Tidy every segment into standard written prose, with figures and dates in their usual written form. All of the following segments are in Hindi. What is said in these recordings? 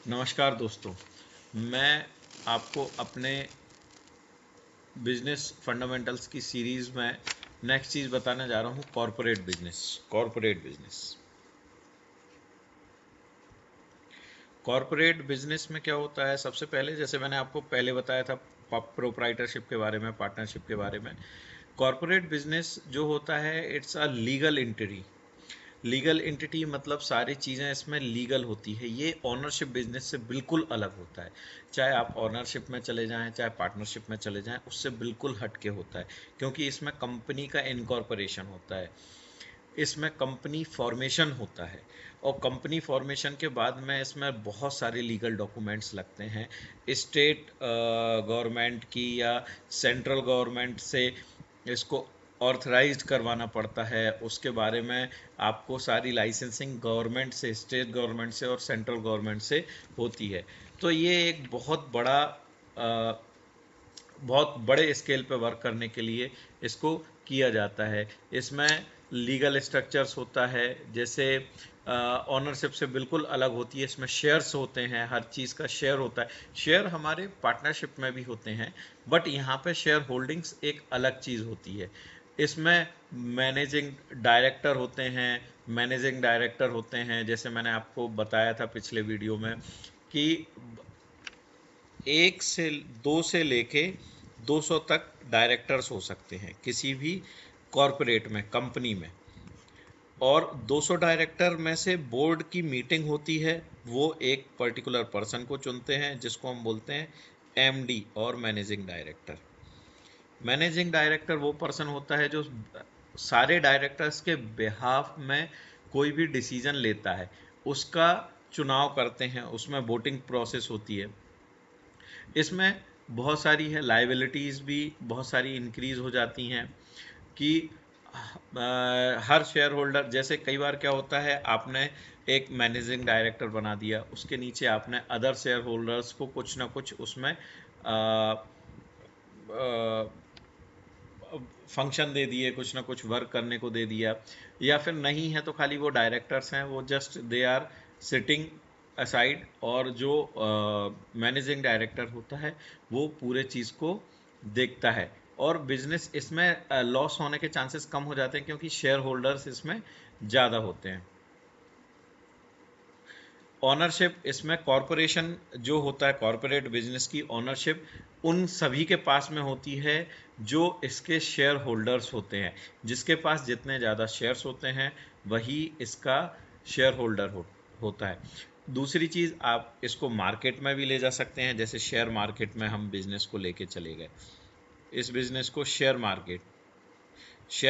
नमस्कार दोस्तों, मैं आपको अपने बिजनेस फंडामेंटल्स की सीरीज़ में नेक्स्ट चीज़ बताने जा रहा हूँ। कॉरपोरेट बिजनेस में क्या होता है? सबसे पहले जैसे मैंने आपको पहले बताया था प्रोप्राइटरशिप के बारे में, पार्टनरशिप के बारे में। कॉरपोरेट बिजनेस जो होता है, इट्स अ लीगल एंटिटी, मतलब सारी चीज़ें इसमें लीगल होती है। ये ओनरशिप बिजनेस से बिल्कुल अलग होता है। चाहे आप ओनरशिप में चले जाएं, चाहे पार्टनरशिप में चले जाएं, उससे बिल्कुल हटके होता है, क्योंकि इसमें कंपनी का इनकॉर्पोरेशन होता है, इसमें कंपनी फॉर्मेशन होता है। और कंपनी फॉर्मेशन के बाद में इसमें बहुत सारे लीगल डॉक्यूमेंट्स लगते हैं। स्टेट गवर्नमेंट की या सेंट्रल गवर्नमेंट से इसको ऑथराइज्ड करवाना पड़ता है। उसके बारे में आपको सारी लाइसेंसिंग गवर्नमेंट से, स्टेट गवर्नमेंट से और सेंट्रल गवर्नमेंट से होती है। तो ये एक बहुत बड़े स्केल पे वर्क करने के लिए इसको किया जाता है। इसमें लीगल स्ट्रक्चर्स होता है, जैसे ऑनरशिप से बिल्कुल अलग होती है। इसमें शेयर्स होते हैं, हर चीज़ का शेयर होता है। शेयर हमारे पार्टनरशिप में भी होते हैं, बट यहाँ पे शेयर होल्डिंग्स एक अलग चीज़ होती है। इसमें मैनेजिंग डायरेक्टर होते हैं, जैसे मैंने आपको बताया था पिछले वीडियो में कि 1 से 2 से लेके 200 तक डायरेक्टर्स हो सकते हैं किसी भी कॉरपोरेट में, कंपनी में। और 200 डायरेक्टर में से बोर्ड की मीटिंग होती है, वो एक पर्टिकुलर पर्सन को चुनते हैं जिसको हम बोलते हैं एमडी और मैनेजिंग डायरेक्टर। मैनेजिंग डायरेक्टर वो पर्सन होता है जो सारे डायरेक्टर्स के बिहाफ में कोई भी डिसीजन लेता है, उसका चुनाव करते हैं, उसमें वोटिंग प्रोसेस होती है। इसमें बहुत सारी है लाइबिलिटीज़ भी बहुत सारी इंक्रीज हो जाती हैं कि हर शेयर होल्डर, जैसे कई बार क्या होता है, आपने एक मैनेजिंग डायरेक्टर बना दिया, उसके नीचे आपने अदर शेयर होल्डर्स को कुछ ना कुछ उसमें फंक्शन दे दिए, कुछ ना कुछ वर्क करने को दे दिया। या फिर नहीं है तो खाली वो डायरेक्टर्स हैं, वो just they are sitting aside, और जो मैनेजिंग डायरेक्टर होता है वो पूरे चीज़ को देखता है। और बिजनेस इसमें लॉस होने के चांसेस कम हो जाते हैं, क्योंकि शेयर होल्डर्स इसमें ज़्यादा होते हैं। ऑनरशिप इसमें कॉरपोरेशन जो होता है, कॉरपोरेट बिजनेस की ऑनरशिप उन सभी के पास में होती है जो इसके शेयर होल्डर्स होते हैं। जिसके पास जितने ज़्यादा शेयर्स होते हैं वही इसका शेयर होल्डर होता है। दूसरी चीज़, आप इसको मार्केट में भी ले जा सकते हैं, जैसे शेयर मार्केट में हम बिजनेस को लेके चले गए। इस बिजनेस को शेयर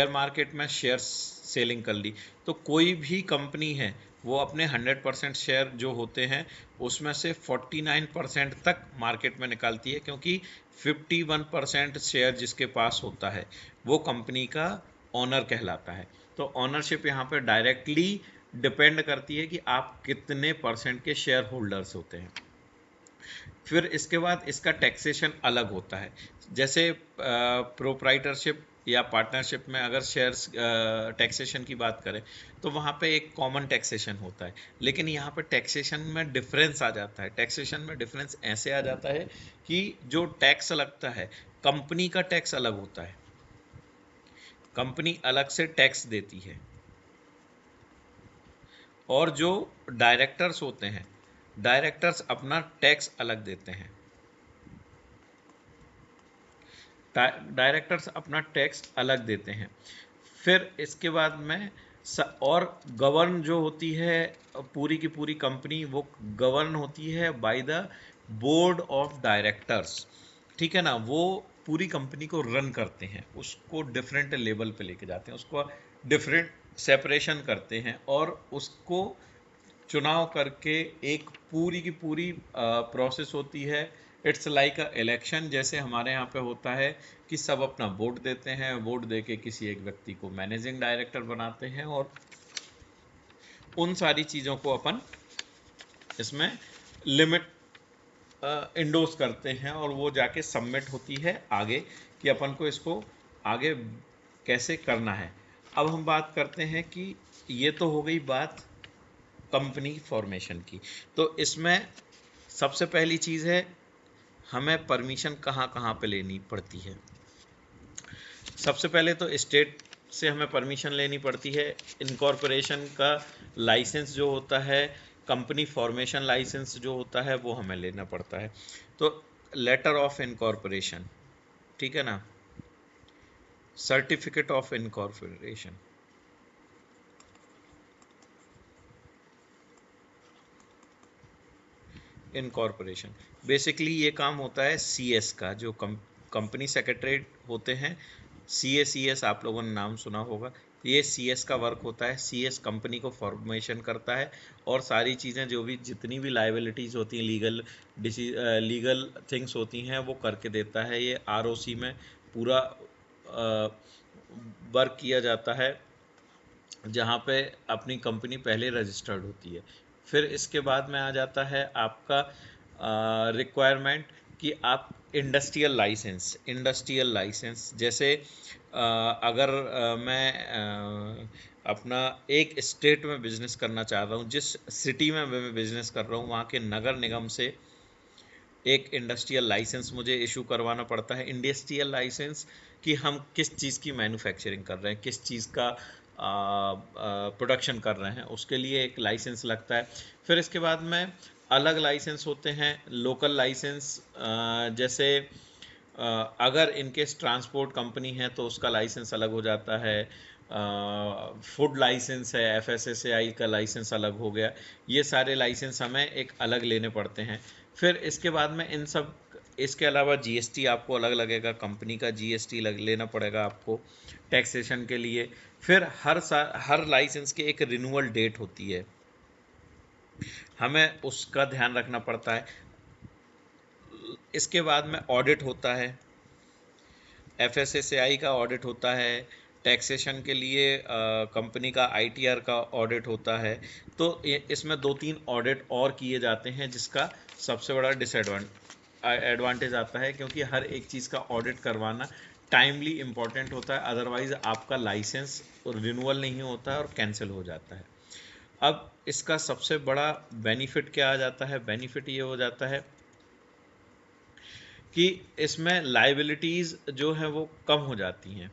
मार्केट में शेयर सेलिंग कर ली, तो कोई भी कंपनी है वो अपने 100% शेयर जो होते हैं उसमें से 49% तक मार्केट में निकालती है, क्योंकि 51% शेयर जिसके पास होता है वो कंपनी का ऑनर कहलाता है। तो ऑनरशिप यहाँ पे डायरेक्टली डिपेंड करती है कि आप कितने परसेंट के शेयर होल्डर्स होते हैं। फिर इसके बाद इसका टैक्सेशन अलग होता है। जैसे प्रोप्राइटरशिप या पार्टनरशिप में अगर शेयर्स टैक्सेशन की बात करें तो वहाँ पे एक कॉमन टैक्सेशन होता है, लेकिन यहाँ पे टैक्सेशन में डिफरेंस आ जाता है। टैक्सेशन में डिफरेंस ऐसे आ जाता है कि जो टैक्स लगता है, कंपनी का टैक्स अलग होता है, कंपनी अलग से टैक्स देती है। और जो डायरेक्टर्स होते हैं, डायरेक्टर्स अपना टैक्स अलग देते हैं। डायरेक्टर्स अपना टैक्स अलग देते हैं। फिर इसके बाद में और गवर्न जो होती है पूरी की पूरी कंपनी, वो गवर्न होती है by the board of directors. ठीक है ना, वो पूरी कंपनी को रन करते हैं, उसको डिफरेंट लेवल पे लेके जाते हैं, उसको डिफरेंट सेपरेशन करते हैं और उसको चुनाव करके एक पूरी की पूरी प्रोसेस होती है। इट्स लाइक अ इलेक्शन, जैसे हमारे यहाँ पे होता है कि सब अपना वोट देते हैं, वोट दे के किसी एक व्यक्ति को मैनेजिंग डायरेक्टर बनाते हैं, और उन सारी चीज़ों को अपन इसमें लिमिट इंडोर्स करते हैं, और वो जाके सबमिट होती है आगे कि अपन को इसको आगे कैसे करना है। अब हम बात करते हैं कि ये तो हो गई बात कंपनी फॉर्मेशन की। तो इसमें सबसे पहली चीज़ है, हमें परमिशन कहाँ कहाँ पे लेनी पड़ती है। सबसे पहले तो स्टेट से हमें परमिशन लेनी पड़ती है। इनकॉर्पोरेशन का लाइसेंस जो होता है, कंपनी फॉर्मेशन लाइसेंस जो होता है, वो हमें लेना पड़ता है। तो लेटर ऑफ इनकॉर्पोरेशन, ठीक है ना, certificate of incorporation, incorporation basically ये काम होता है सीएस का, जो कंपनी सेक्रेटरीट होते हैं, सीएस आप लोगों ने नाम सुना होगा। ये सीएस का वर्क होता है। सीएस कंपनी को फॉर्मेशन करता है और सारी चीज़ें जो भी जितनी भी लाइबिलिटीज़ होती हैं, लीगल थिंग्स होती हैं, वो करके देता है। ये आरओसी में पूरा वर्क किया जाता है, जहाँ पे अपनी कंपनी पहले रजिस्टर्ड होती है। फिर इसके बाद में आ जाता है आपका रिक्वायरमेंट कि आप इंडस्ट्रियल लाइसेंस जैसे अगर मैं अपना एक स्टेट में बिजनेस करना चाह रहा हूँ, जिस सिटी में मैं बिजनेस कर रहा हूँ, वहाँ के नगर निगम से एक इंडस्ट्रियल लाइसेंस मुझे इशू करवाना पड़ता है। इंडस्ट्रियल लाइसेंस कि हम किस चीज़ की मैन्युफैक्चरिंग कर रहे हैं, किस चीज़ का प्रोडक्शन कर रहे हैं, उसके लिए एक लाइसेंस लगता है। फिर इसके बाद में अलग लाइसेंस होते हैं, लोकल लाइसेंस, जैसे अगर इनकेस ट्रांसपोर्ट कंपनी है तो उसका लाइसेंस अलग हो जाता है। फूड लाइसेंस है, एफएसएसएआई का लाइसेंस अलग हो गया। ये सारे लाइसेंस हमें एक अलग लेने पड़ते हैं। फिर इसके बाद में इन सब, इसके अलावा जीएसटी आपको अलग लगेगा, कंपनी का जीएसटी लेना पड़ेगा आपको टैक्सेशन के लिए। फिर हर लाइसेंस की एक रिन्यूअल डेट होती है, हमें उसका ध्यान रखना पड़ता है। इसके बाद में ऑडिट होता है, एफएसएसएआई का ऑडिट होता है, टैक्सेशन के लिए कंपनी का आईटीआर का ऑडिट होता है। तो इसमें 2-3 ऑडिट और किए जाते हैं, जिसका सबसे बड़ा एडवांटेज आता है, क्योंकि हर एक चीज़ का ऑडिट करवाना टाइमली इम्पॉर्टेंट होता है, अदरवाइज आपका लाइसेंस रिन्यूअल नहीं होता है और कैंसिल हो जाता है। अब इसका सबसे बड़ा बेनिफिट क्या आ जाता है? बेनिफिट ये हो जाता है कि इसमें लाइबिलिटीज़ जो है वो कम हो जाती हैं।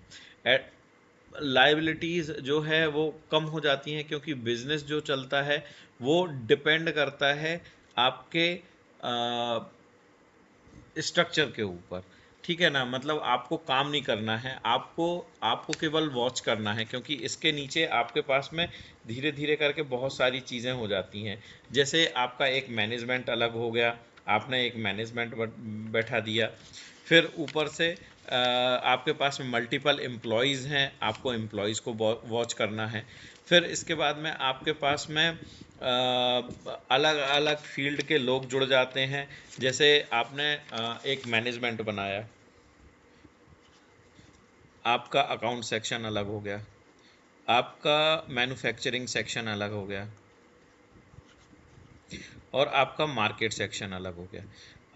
लाइबिलिटीज़ जो है वो कम हो जाती हैं, क्योंकि बिजनेस जो चलता है वो डिपेंड करता है आपके स्ट्रक्चर के ऊपर, ठीक है ना। मतलब आपको काम नहीं करना है, आपको आपको केवल वॉच करना है, क्योंकि इसके नीचे आपके पास में धीरे धीरे करके बहुत सारी चीज़ें हो जाती हैं। जैसे आपका एक मैनेजमेंट अलग हो गया, आपने एक मैनेजमेंट बैठा दिया। फिर ऊपर से आपके पास में मल्टीपल एम्प्लॉयज़ हैं, आपको एम्प्लॉयज़ को वॉच करना है। फिर इसके बाद में आपके पास में अलग अलग फील्ड के लोग जुड़ जाते हैं। जैसे आपने एक मैनेजमेंट बनाया, आपका अकाउंट सेक्शन अलग हो गया, आपका मैन्युफैक्चरिंग सेक्शन अलग हो गया और आपका मार्केट सेक्शन अलग हो गया।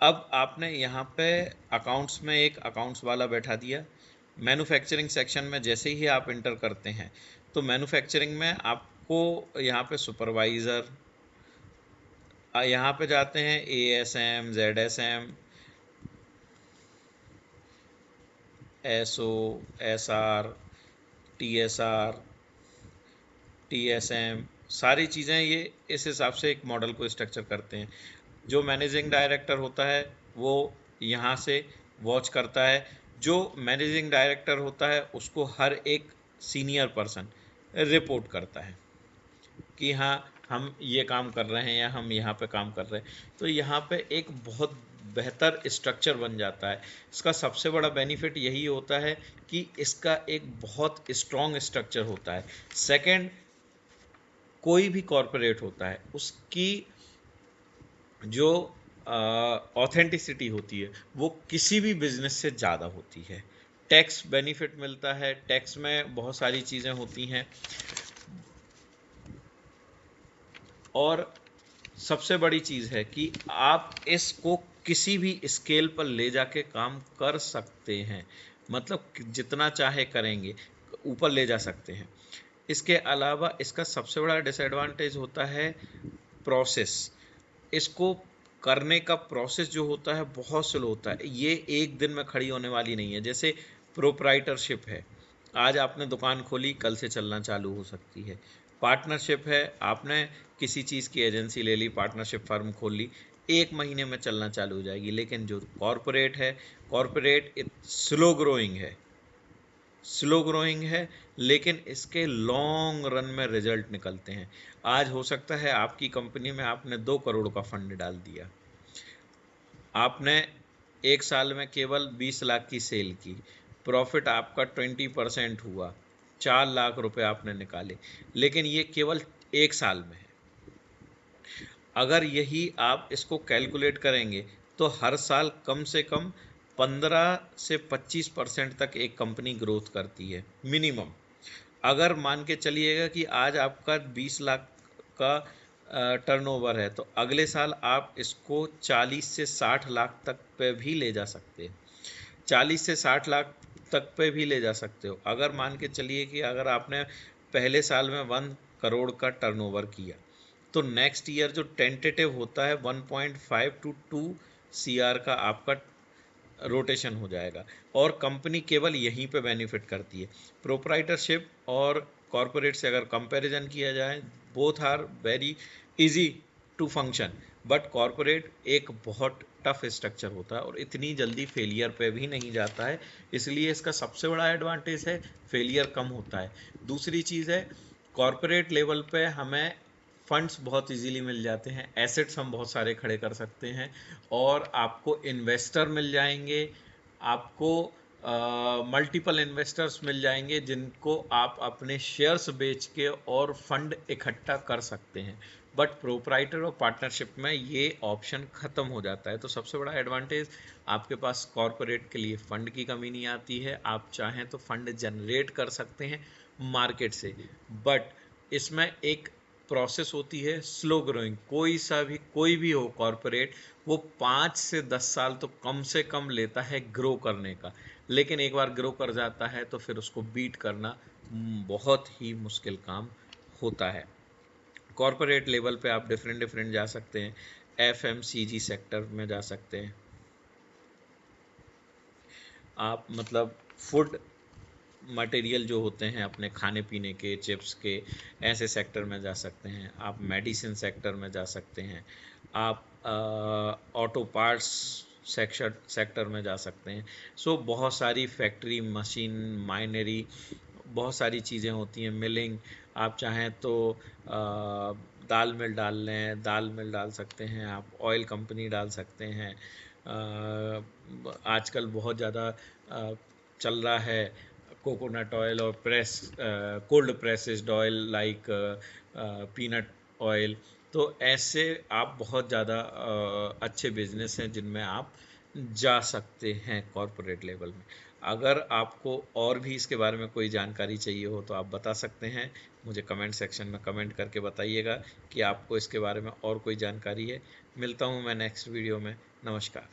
अब आपने यहाँ पे अकाउंट्स में एक अकाउंट्स वाला बैठा दिया। मैन्युफैक्चरिंग सेक्शन में जैसे ही आप इंटर करते हैं, तो मैन्युफैक्चरिंग में आपको यहाँ पे सुपरवाइज़र, यहाँ पे जाते हैं ASM, ZSM, SO, SR, TSR, TSM, सारी चीज़ें ये इस हिसाब से एक मॉडल को स्ट्रक्चर करते हैं। जो मैनेजिंग डायरेक्टर होता है वो यहाँ से वॉच करता है। जो मैनेजिंग डायरेक्टर होता है उसको हर एक सीनियर पर्सन रिपोर्ट करता है कि हाँ, हम ये काम कर रहे हैं या हम यहाँ पे काम कर रहे हैं। तो यहाँ पे एक बहुत बेहतर स्ट्रक्चर बन जाता है। इसका सबसे बड़ा बेनिफिट यही होता है कि इसका एक बहुत स्ट्रॉन्ग स्ट्रक्चर होता है। सेकंड, कोई भी कॉरपोरेट होता है उसकी जो ऑथेंटिसिटी होती है वो किसी भी बिजनेस से ज़्यादा होती है। टैक्स बेनिफिट मिलता है, टैक्स में बहुत सारी चीज़ें होती हैं, और सबसे बड़ी चीज़ है कि आप इसको किसी भी स्केल पर ले जाके काम कर सकते हैं। मतलब जितना चाहे करेंगे, ऊपर ले जा सकते हैं। इसके अलावा इसका सबसे बड़ा डिसएडवांटेज होता है प्रोसेस। इसको करने का प्रोसेस जो होता है बहुत स्लो होता है, ये एक दिन में खड़ी होने वाली नहीं है। जैसे प्रोप्राइटरशिप है, आज आपने दुकान खोली, कल से चलना चालू हो सकती है। पार्टनरशिप है, आपने किसी चीज़ की एजेंसी ले ली, पार्टनरशिप फर्म खोल ली, एक महीने में चलना चालू हो जाएगी। लेकिन जो कॉरपोरेट है, कॉरपोरेट स्लो ग्रोइंग है, स्लो ग्रोइंग है, लेकिन इसके लॉन्ग रन में रिजल्ट निकलते हैं। आज हो सकता है आपकी कंपनी में आपने 2 करोड़ का फंड डाल दिया, आपने एक साल में केवल 20 लाख की सेल की, प्रॉफिट आपका 20% हुआ, 4 लाख रुपए आपने निकाले, लेकिन ये केवल एक साल में है। अगर यही आप इसको कैलकुलेट करेंगे तो हर साल कम से कम 15 से 25% तक एक कंपनी ग्रोथ करती है मिनिमम। अगर मान के चलिएगा कि आज आपका 20 लाख का टर्नओवर है, तो अगले साल आप इसको 40 से 60 लाख तक पे भी ले जा सकते हैं, 40 से 60 लाख तक पे भी ले जा सकते हो। अगर मान के चलिए कि अगर आपने पहले साल में 1 करोड़ का टर्नओवर किया, तो नेक्स्ट ईयर जो टेंटेटिव होता है 1.5 टू 2 CR का आपका रोटेशन हो जाएगा, और कंपनी केवल यहीं पे बेनिफिट करती है। प्रोप्राइटरशिप और कॉरपोरेट से अगर कंपैरिजन किया जाए, both are very easy to function, but corporate एक बहुत टफ स्ट्रक्चर होता है और इतनी जल्दी फेलियर पे भी नहीं जाता है, इसलिए इसका सबसे बड़ा एडवांटेज है फेलियर कम होता है। दूसरी चीज़ है, कॉरपोरेट लेवल पे हमें फंड्स बहुत इजीली मिल जाते हैं, एसेट्स हम बहुत सारे खड़े कर सकते हैं, और आपको इन्वेस्टर मिल जाएंगे, आपको मल्टीपल इन्वेस्टर्स मिल जाएंगे जिनको आप अपने शेयर्स बेच के और फंड इकट्ठा कर सकते हैं। बट प्रोप्राइटर और पार्टनरशिप में ये ऑप्शन ख़त्म हो जाता है। तो सबसे बड़ा एडवांटेज, आपके पास कॉरपोरेट के लिए फ़ंड की कमी नहीं आती है, आप चाहें तो फंड जनरेट कर सकते हैं मार्केट से, बट इसमें एक प्रोसेस होती है स्लो ग्रोइंग। कोई भी हो कॉरपोरेट, वो 5 से 10 साल तो कम से कम लेता है ग्रो करने का, लेकिन एक बार ग्रो कर जाता है तो फिर उसको बीट करना बहुत ही मुश्किल काम होता है। कॉरपोरेट लेवल पे आप डिफरेंट डिफरेंट जा सकते हैं, FMCG सेक्टर में जा सकते हैं आप, मतलब फूड मटेरियल जो होते हैं अपने खाने पीने के, चिप्स के, ऐसे सेक्टर में जा सकते हैं आप, मेडिसिन सेक्टर में जा सकते हैं आप, ऑटो पार्ट्स सेक्टर में जा सकते हैं। सो बहुत सारी फैक्ट्री, मशीन, माइनरी, बहुत सारी चीज़ें होती हैं, मिलिंग, आप चाहें तो दाल मिल डाल लें, दाल मिल डाल सकते हैं आप, ऑयल कंपनी डाल सकते हैं। आजकल बहुत ज़्यादा चल रहा है कोकोनट ऑयल और cold pressed oil like peanut oil. तो ऐसे आप बहुत ज़्यादा अच्छे बिजनेस हैं जिनमें आप जा सकते हैं कॉरपोरेट लेवल में। अगर आपको और भी इसके बारे में कोई जानकारी चाहिए हो तो आप बता सकते हैं, मुझे कमेंट सेक्शन में कमेंट करके बताइएगा कि आपको इसके बारे में और कोई जानकारी है। मिलता हूँ मैं नेक्स्ट वीडियो में। नमस्कार।